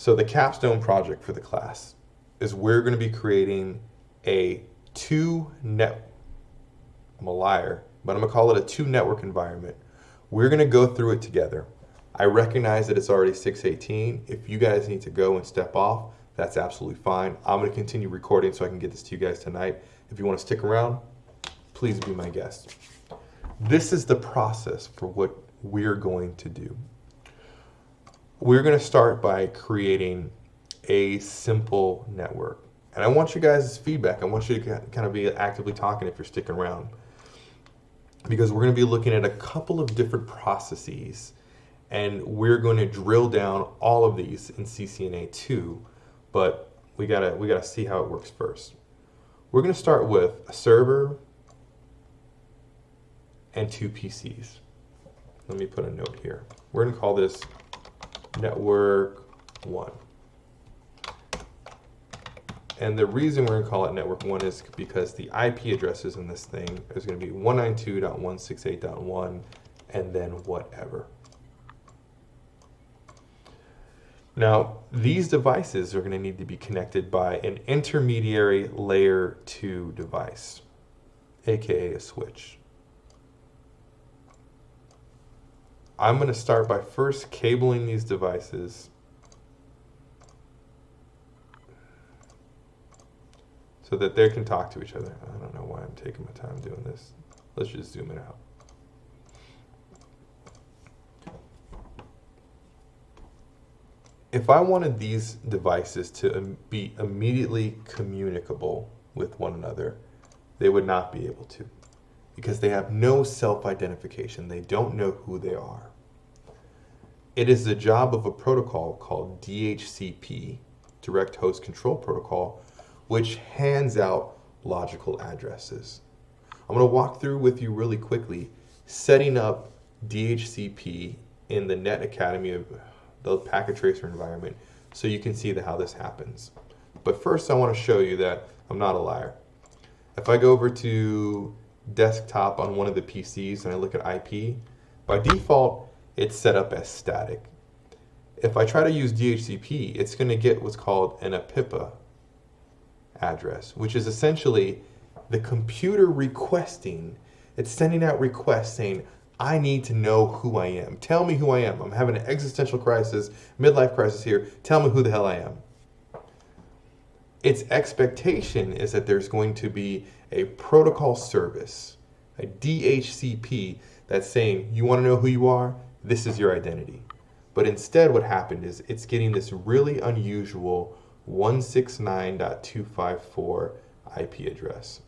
So the capstone project for the class is we're going to be creating a I'm a liar, but I'm going to call it a 2-network environment. We're going to go through it together. I recognize that it's already 6:18. If you guys need to go and step off, that's absolutely fine. I'm going to continue recording so I can get this to you guys tonight. If you want to stick around, please be my guest. This is the process for what we're going to do. We're going to start by creating a simple network. And I want you guys' feedback. I want you to kind of be actively talking if you're sticking around. Because we're going to be looking at a couple of different processes. And we're going to drill down all of these in CCNA 2. But we gotta see how it works first. We're going to start with a server and 2 PCs. Let me put a note here. We're going to call this Network 1. And the reason we're going to call it Network 1 is because the IP addresses in this thing is going to be 192.168.1 and then whatever. Now, these devices are going to need to be connected by an intermediary layer 2 device, aka a switch. I'm going to start by first cabling these devices so that they can talk to each other. I don't know why I'm taking my time doing this. Let's just zoom it out. If I wanted these devices to be immediately communicable with one another, they would not be able to, because they have no self-identification. They don't know who they are. It is the job of a protocol called DHCP, Direct Host Control Protocol, which hands out logical addresses. I'm going to walk through with you really quickly setting up DHCP in the Net Academy of the packet tracer environment so you can see how this happens. But first I want to show you that I'm not a liar. If I go over to desktop on one of the PCs and I look at IP, by default it's set up as static. If I try to use DHCP, it's going to get what's called an APIPA address, which is essentially the computer requesting. It's sending out requests saying, I need to know who I am. Tell me who I am. I'm having an existential crisis, midlife crisis here. Tell me who the hell I am. Its expectation is that there's going to be a protocol service, a DHCP, that's saying, you want to know who you are? This is your identity. But instead what happened is it's getting this really unusual 169.254 IP address.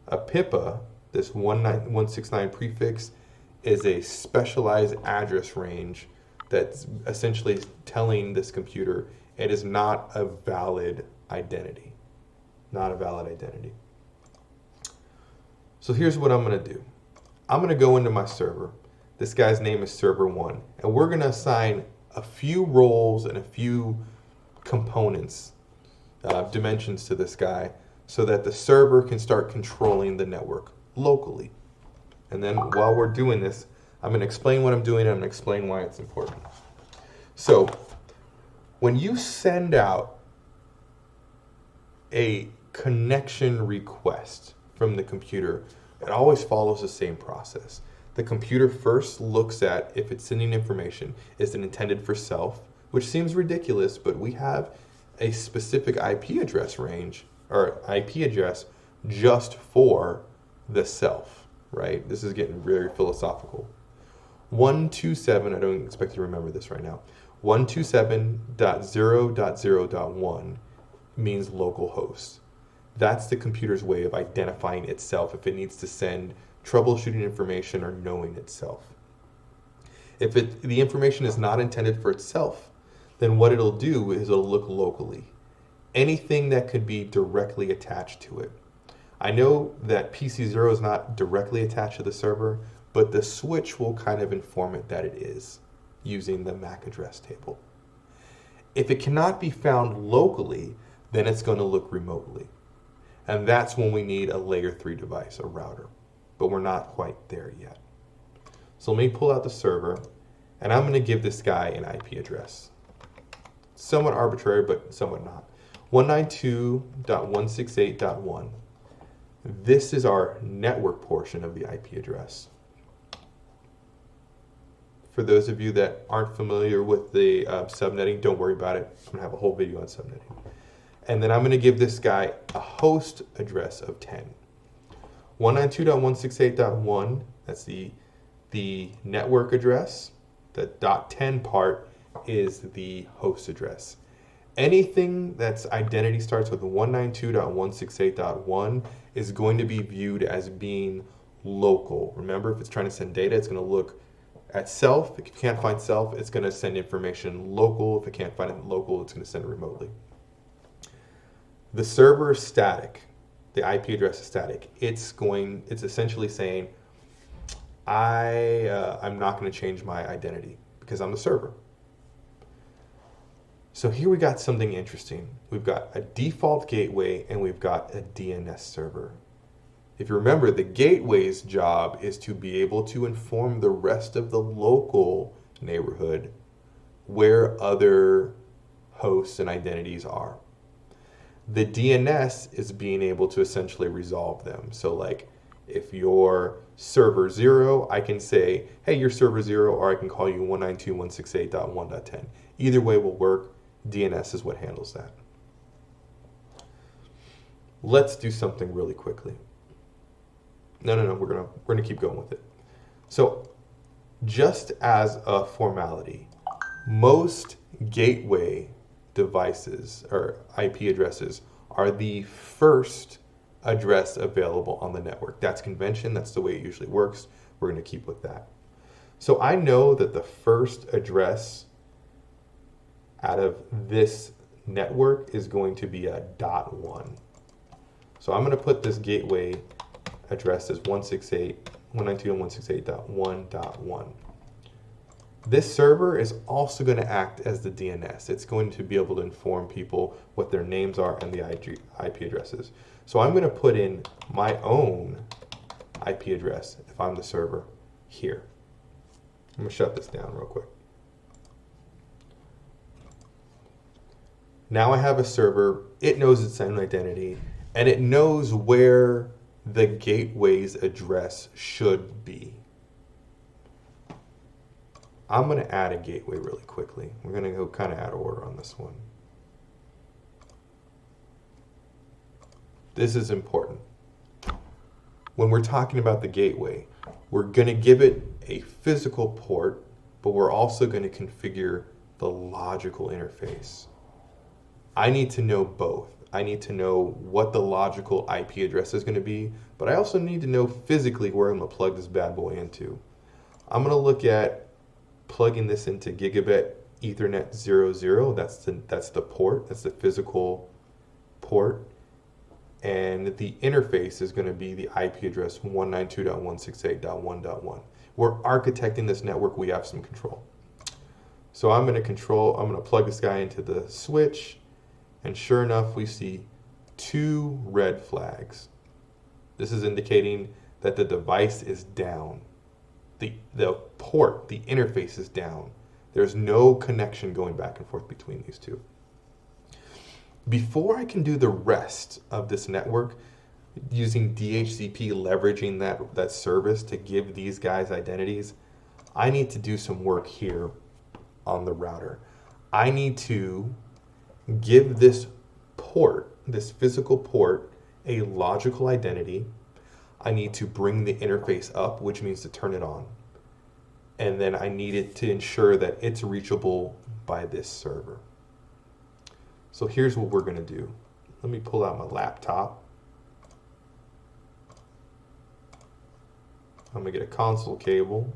A PIPA, this 169 prefix, is a specialized address range that's essentially telling this computer it is not a valid identity. Not a valid identity. So here's what I'm going to do. I'm going to go into my server. This guy's name is server 1. And we're going to assign a few roles and a few components, dimensions to this guy, so that the server can start controlling the network locally. And then while we're doing this, I'm going to explain what I'm doing and I'm going to explain why it's important. So when you send out a connection request from the computer, it always follows the same process. The computer first looks at if it's sending information, is it intended for self, which seems ridiculous, but we have a specific IP address range or IP address just for the self, right? This is getting very philosophical. 127, I don't expect you to remember this right now. 127.0.0.1 means localhost. That's the computer's way of identifying itself if it needs to send troubleshooting information or knowing itself. If the information is not intended for itself, then what it'll do is it'll look locally. Anything that could be directly attached to it. I know that PC0 is not directly attached to the server, but the switch will kind of inform it that it is using the MAC address table. If it cannot be found locally, then it's going to look remotely. And that's when we need a layer 3 device, a router. But we're not quite there yet. So let me pull out the server, and I'm going to give this guy an IP address. somewhat arbitrary, but somewhat not. 192.168.1. This is our network portion of the IP address. For those of you that aren't familiar with the subnetting, don't worry about it. I'm going to have a whole video on subnetting. And then I'm going to give this guy a host address of 10. 192.168.1, that's the network address. The .10 part is the host address. Anything that's identity starts with 192.168.1 is going to be viewed as being local. Remember, if it's trying to send data, it's going to look at self. If you can't find self, it's going to send information local. If it can't find it local, it's going to send it remotely. The server is static. The IP address is static. It's essentially saying, I'm not going to change my identity because I'm the server. So here we got something interesting. We've got a default gateway and we've got a DNS server. If you remember, the gateway's job is to be able to inform the rest of the local neighborhood where other hosts and identities are. The DNS is being able to essentially resolve them. So like if you're server 0, I can say, hey, you're server 0, or I can call you 192.168.1.10. Either way will work. DNS is what handles that. Let's do something really quickly. No, we're gonna keep going with it. So just as a formality, most gateway devices or IP addresses are the first address available on the network. That's convention, that's the way it usually works. We're going to keep with that. So I know that the first address out of this network is going to be a .1. So I'm going to put this gateway address as 192.168.1.1. This server is also going to act as the DNS. It's going to be able to inform people what their names are and the IP addresses. So I'm going to put in my own IP address if I'm the server here. I'm going to shut this down real quick. Now I have a server. It knows its own identity and it knows where the gateway's address should be. I'm going to add a gateway really quickly. We're going to go kind of out of order on this one. This is important. When we're talking about the gateway, we're going to give it a physical port, but we're also going to configure the logical interface. I need to know both. I need to know what the logical IP address is going to be, but I also need to know physically where I'm going to plug this bad boy into. I'm going to look at plugging this into gigabit Ethernet 00. That's the port. That's the physical port. And the interface is going to be the IP address 192.168.1.1. We're architecting this network. We have some control. So I'm going to plug this guy into the switch. And sure enough, we see 2 red flags. This is indicating that the device is down. The port, the interface is down. There's no connection going back and forth between these two. Before I can do the rest of this network, using DHCP, leveraging that service to give these guys identities, I need to do some work here on the router. I need to give this port, this physical port, a logical identity. I need to bring the interface up, which means to turn it on. And then I need it to ensure that it's reachable by this server. So here's what we're going to do. Let me pull out my laptop. I'm going to get a console cable.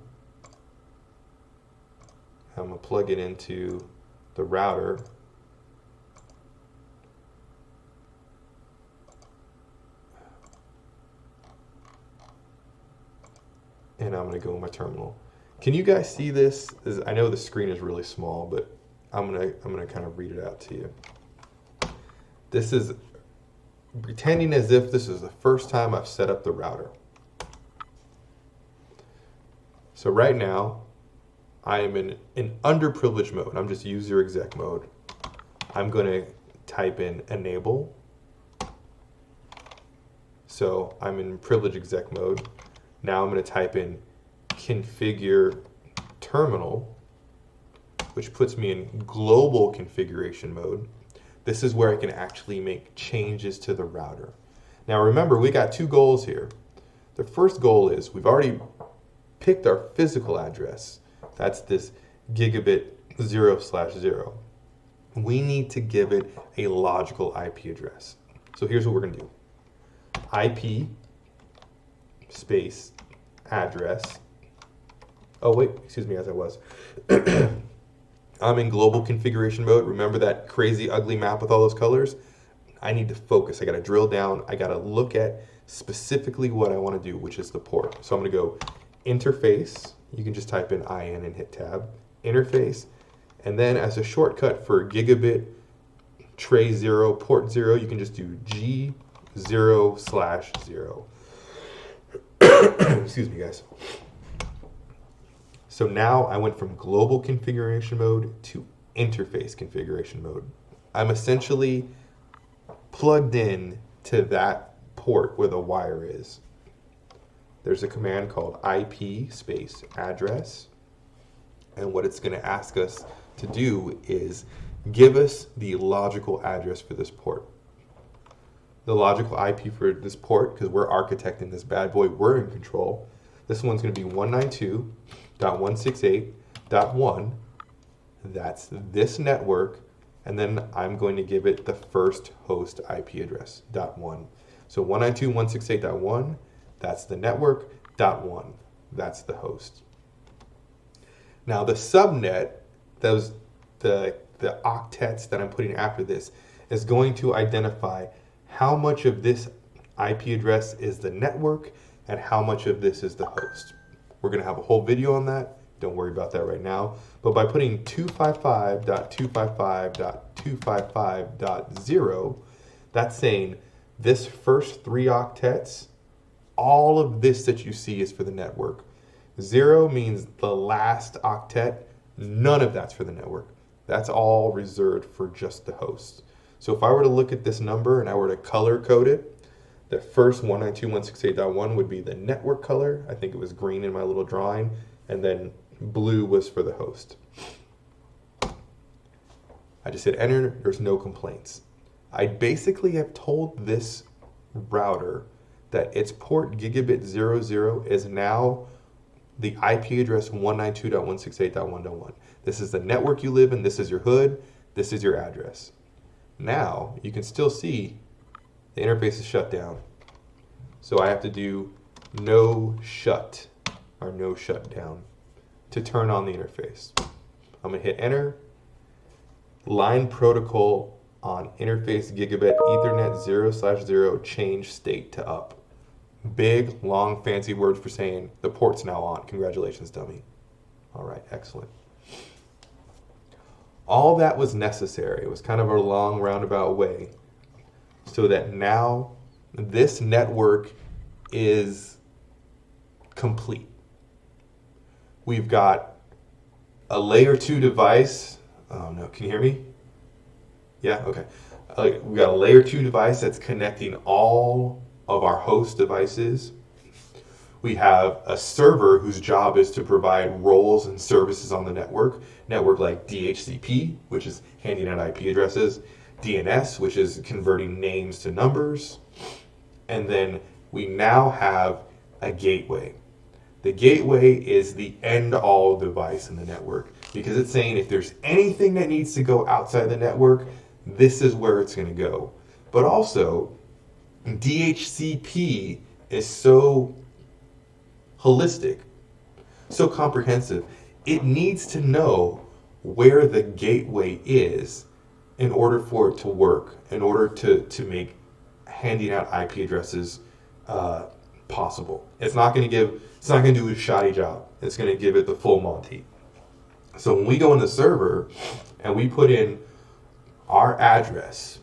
I'm going to plug it into the router. And I'm going to go in my terminal. Can you guys see this? I know the screen is really small, but I'm going to kind of read it out to you. This is pretending as if this is the first time I've set up the router. So right now, I am in underprivileged mode. I'm just user exec mode. I'm going to type in enable. So I'm in privilege exec mode. Now I'm going to type in configure terminal, which puts me in global configuration mode. This is where I can actually make changes to the router. Now remember, we got two goals here. The first goal is we've already picked our physical address. That's this gigabit 0/0. We need to give it a logical IP address. So here's what we're going to do. IP space address. Oh wait, excuse me, as I was. I'm in global configuration mode. Remember that crazy ugly map with all those colors? I need to focus. I got to drill down. I got to look at specifically what I want to do, which is the port. So I'm going to go interface. You can just type in IN and hit tab. Interface. And then as a shortcut for gigabit tray 0, port 0, you can just do G0/0. Excuse me, guys. So now I went from global configuration mode to interface configuration mode. I'm essentially plugged in to that port where the wire is. There's a command called IP space address. And what it's going to ask us to do is give us the logical address for this port. The logical IP for this port, because we're architecting this bad boy, we're in control. This one's going to be 192.168.1. That's this network. And then I'm going to give it the first host IP address, .1. So 192.168.1, that's the network, .1, that's the host. Now the subnet, the octets that I'm putting after this, is going to identify how much of this IP address is the network and how much of this is the host. We're going to have a whole video on that. Don't worry about that right now. But by putting 255.255.255.0, that's saying this first 3 octets, all of this that you see is for the network. 0 means the last octet. None of that's for the network. That's all reserved for just the host. So if I were to look at this number and I were to color code it, the first 192.168.1 would be the network color. I think it was green in my little drawing. And then blue was for the host. I just hit enter. There's no complaints. I basically have told this router that its port gigabit 00 is now the IP address 192.168.1.1. This is the network you live in. This is your hood. This is your address. Now you can still see the interface is shut down. So I have to do no shut or no shutdown to turn on the interface. I'm going to hit enter. Line protocol on interface gigabit Ethernet 0/0 change state to up. Big, long, fancy words for saying the port's now on. Congratulations, dummy. All right, excellent. All that was necessary. It was kind of a long roundabout way so that now this network is complete. We've got a layer 2 device. Oh no, can you hear me? Yeah, okay. We've got a layer 2 device that's connecting all of our host devices. We have a server whose job is to provide roles and services on the network like DHCP, which is handing out IP addresses, DNS, which is converting names to numbers, and then we now have a gateway. The gateway is the end-all device in the network because it's saying if there's anything that needs to go outside the network, this is where it's going to go. But also, DHCP is so holistic, so comprehensive. It needs to know where the gateway is in order for it to work, in order to make handing out IP addresses possible. It's not going to do a shoddy job. It's going to give it the full Monty. So when we go in the server and we put in our address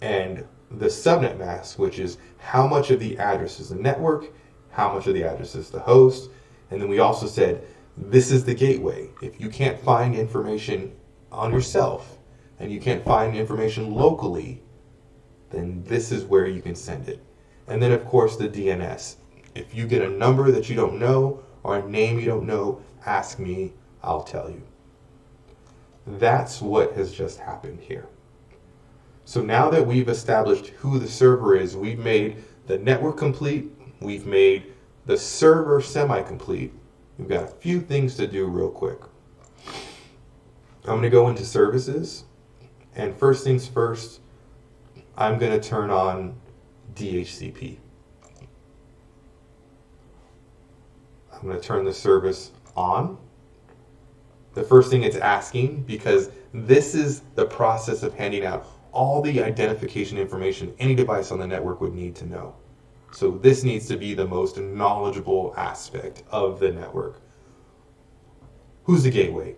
and the subnet mask, which is how much of the address is the network, how much of the address is the host, and then we also said this is the gateway. If you can't find information on yourself and you can't find information locally, then this is where you can send it. And then of course the DNS. If you get a number that you don't know or a name you don't know, ask me, I'll tell you. That's what has just happened here. So now that we've established who the server is, we've made the network complete, we've made the server semi-complete. We've got a few things to do real quick. I'm going to go into services, and first things first, I'm going to turn on DHCP. I'm going to turn the service on. The first thing it's asking, because this is the process of handing out all the identification information any device on the network would need to know. So this needs to be the most knowledgeable aspect of the network. Who's the gateway?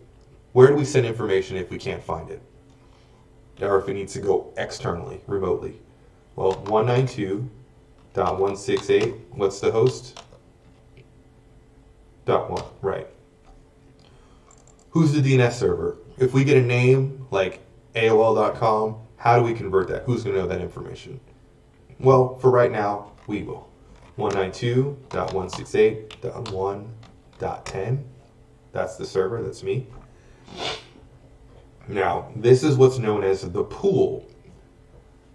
Where do we send information if we can't find it? Or if it needs to go externally, remotely? Well, 192.168, what's the host? .1, right. Who's the DNS server? If we get a name like AOL.com, how do we convert that? Who's going to know that information? Well, for right now, we will. 192.168.1.10. That's the server, that's me. Now, this is what's known as the pool.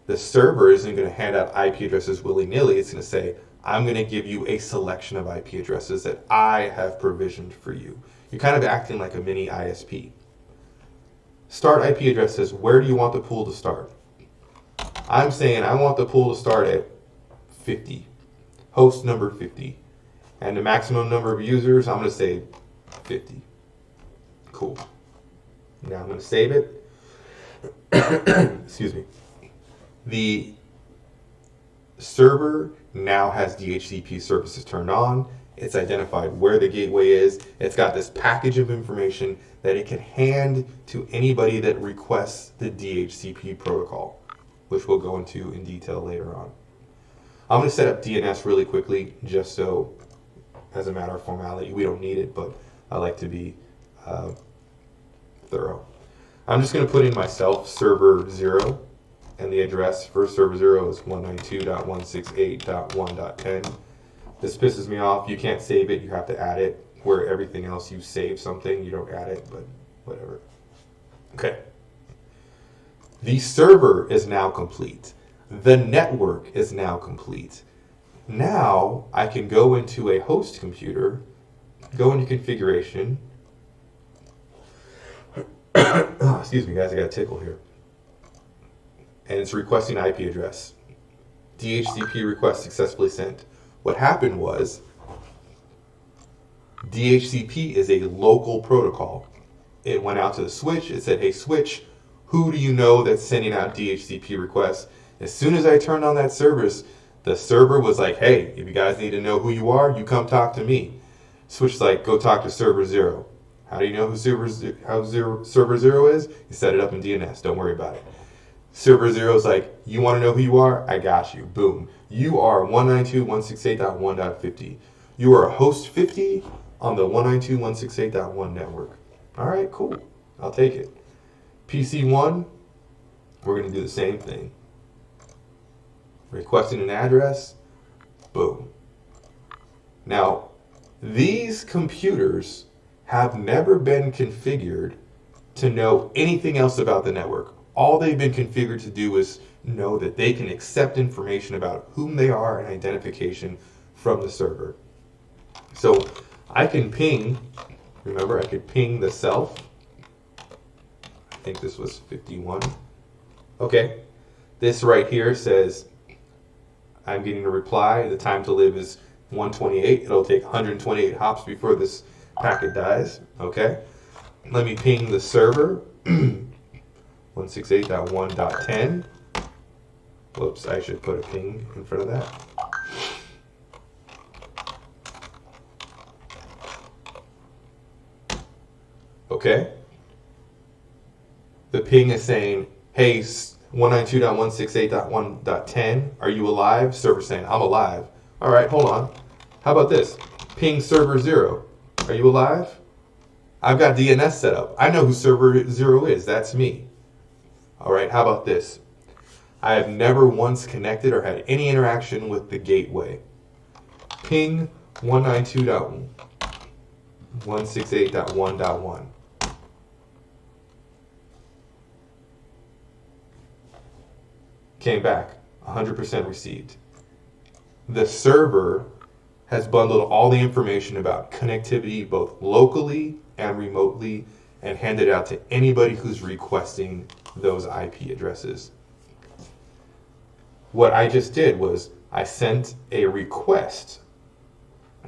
The server isn't going to hand out IP addresses willy-nilly. It's going to say, I'm going to give you a selection of IP addresses that I have provisioned for you. You're kind of acting like a mini ISP. Start IP addresses. Where do you want the pool to start? I'm saying I want the pool to start at 50. Host number 50. And the maximum number of users, I'm going to say 50. Cool. Now I'm going to save it. Excuse me. The server now has DHCP services turned on. It's identified where the gateway is. It's got this package of information that it can hand to anybody that requests the DHCP protocol, which we'll go into in detail later on. I'm going to set up DNS really quickly, just so, as a matter of formality, we don't need it, but I like to be thorough. I'm just going to put in myself server 0, and the address for server 0 is 192.168.1.10. This pisses me off. You can't save it. You have to add it. Where everything else you save something, you don't add it, but whatever. Okay. The server is now complete. The network is now complete. Now I can go into a host computer, go into configuration. Oh, excuse me, guys, I got a tickle here. And it's requesting IP address. DHCP request successfully sent. What happened was, DHCP is a local protocol. It went out to the switch. It said, hey, switch, who do you know that's sending out DHCP requests? As soon as I turned on that service, the server was like, hey, if you guys need to know who you are, you come talk to me. Switch's like, go talk to server 0. How do you know who server 0 is? You set it up in DNS. Don't worry about it. Server 0 is like, you want to know who you are? I got you. Boom. You are 192.168.1.50. You are a host 50 on the 192.168.1 network. All right, cool. I'll take it. PC 1, we're going to do the same thing. Requesting an address. Boom. Now, these computers have never been configured to know anything else about the network. All they've been configured to do is know that they can accept information about whom they are and identification from the server. So I can ping, remember I could ping the self. I think this was 51. Okay, this right here says I'm getting a reply. The time to live is 128. It'll take 128 hops before this packet dies. Okay, let me ping the server. 168.1.10. Whoops, I should put a ping in front of that. Okay. The ping is saying, hey, 192.168.1.10, are you alive? Server saying, I'm alive. All right, hold on. How about this? Ping server 0. Are you alive? I've got DNS set up. I know who server 0 is. That's me. All right, how about this? I have never once connected or had any interaction with the gateway. Ping 192.168.1.1. Came back, 100% received. The server has bundled all the information about connectivity both locally and remotely and handed out to anybody who's requesting those IP addresses. What I just did was I sent a request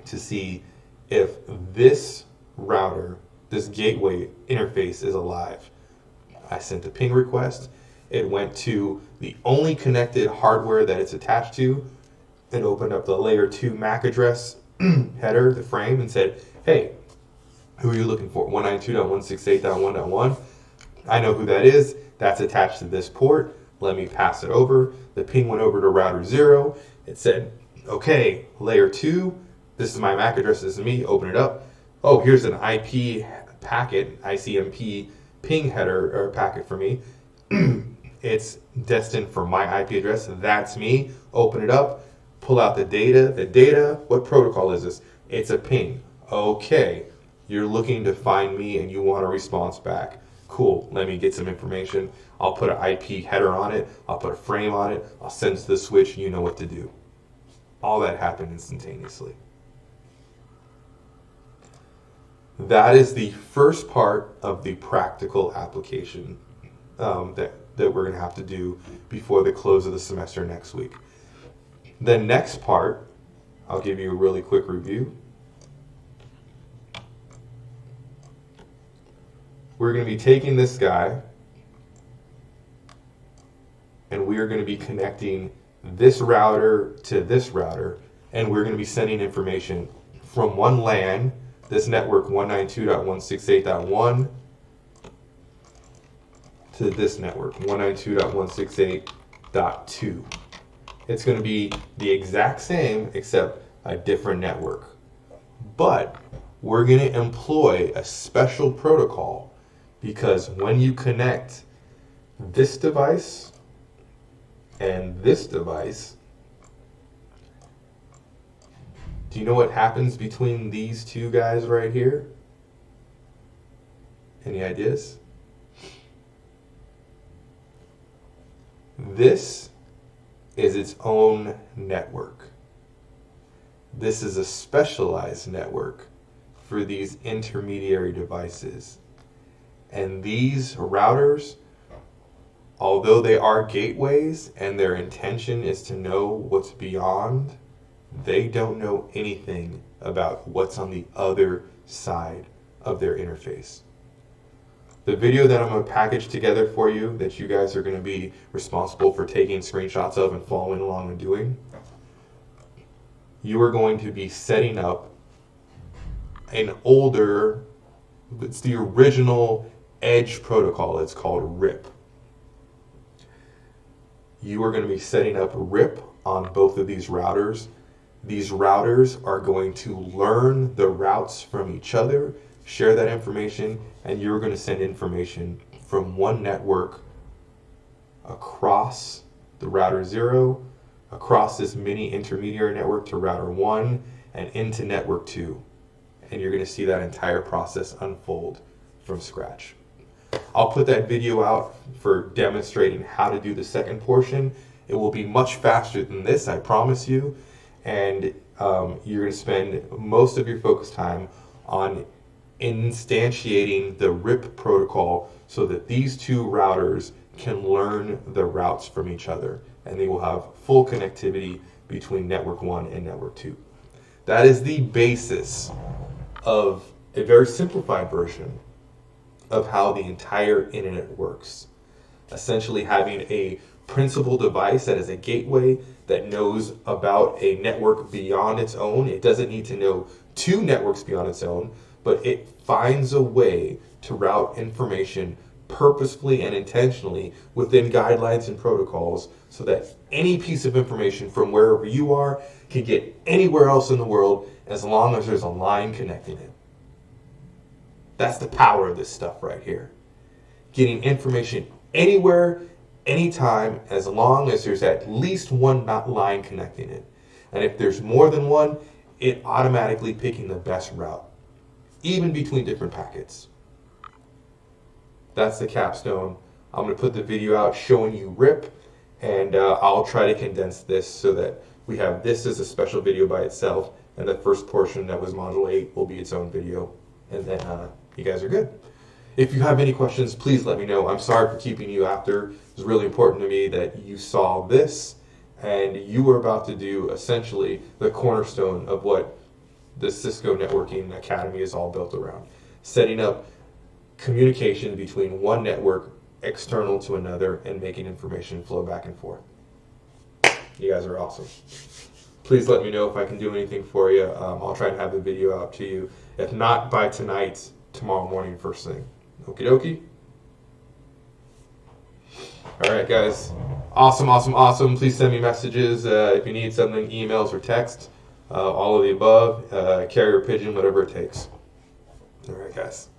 to see if this router, this gateway interface is alive. I sent a ping request. It went to the only connected hardware that it's attached to. It opened up the layer 2 MAC address header, the frame, and said, hey, who are you looking for? 192.168.1.1. I know who that is. That's attached to this port. Let me pass it over. The ping went over to router 0. It said, okay, layer 2, this is my MAC address, this is me, open it up. Oh, here's an IP packet, ICMP ping header or packet for me. It's destined for my IP address, that's me. Open it up, pull out the data. The data, what protocol is this? It's a ping. Okay, you're looking to find me and you want a response back. Cool, let me get some information. I'll put an IP header on it. I'll put a frame on it. I'll send it to the switch. You know what to do. All that happened instantaneously. That is the first part of the practical application that we're going to have to do before the close of the semester next week. The next part, I'll give you a really quick review. We're going to be taking this guy and we are going to be connecting this router to this router, and we're going to be sending information from one LAN, this network 192.168.1, to this network 192.168.2. It's going to be the exact same except a different network. But we're going to employ a special protocol because when you connect this device and this device, do you know what happens between these two guys right here? Any ideas? This is its own network. This is a specialized network for these intermediary devices. And these routers, although they are gateways and their intention is to know what's beyond, they don't know anything about what's on the other side of their interface. The video that I'm going to package together for you that you guys are going to be responsible for taking screenshots of and following along and doing, you are going to be setting up an older, it's the original Edge protocol. It's called RIP. You are going to be setting up RIP on both of these routers. These routers are going to learn the routes from each other, share that information, and you're going to send information from one network across the router 0, across this mini intermediary network to router 1, and into network 2. And you're going to see that entire process unfold from scratch. I'll put that video out for demonstrating how to do the second portion. It will be much faster than this, I promise you. And you're going to spend most of your focus time on instantiating the RIP protocol so that these two routers can learn the routes from each other. And they will have full connectivity between network 1 and network 2. That is the basis of a very simplified version of how the entire internet works. Essentially having a principal device that is a gateway that knows about a network beyond its own. It doesn't need to know two networks beyond its own, but it finds a way to route information purposefully and intentionally within guidelines and protocols so that any piece of information from wherever you are can get anywhere else in the world as long as there's a line connecting it. That's the power of this stuff right here. Getting information anywhere, anytime, as long as there's at least one line connecting it. And if there's more than one, it automatically picking the best route, even between different packets. That's the Capstone. I'm going to put the video out showing you RIP, and I'll try to condense this so that we have this as a special video by itself, and the first portion that was Module 8 will be its own video, and then you guys are good. If you have any questions, please let me know. I'm sorry for keeping you after. It's really important to me that you saw this, and you were about to do essentially the cornerstone of what the Cisco Networking Academy is all built around. Setting up communication between one network external to another and making information flow back and forth. You guys are awesome. Please let me know if I can do anything for you. I'll try to have the video out to you. If not by tonight, tomorrow morning first thing. Okie dokie. All right, guys. Awesome, awesome, awesome. Please send me messages if you need something, emails or text. All of the above. Carrier pigeon, whatever it takes. All right, guys.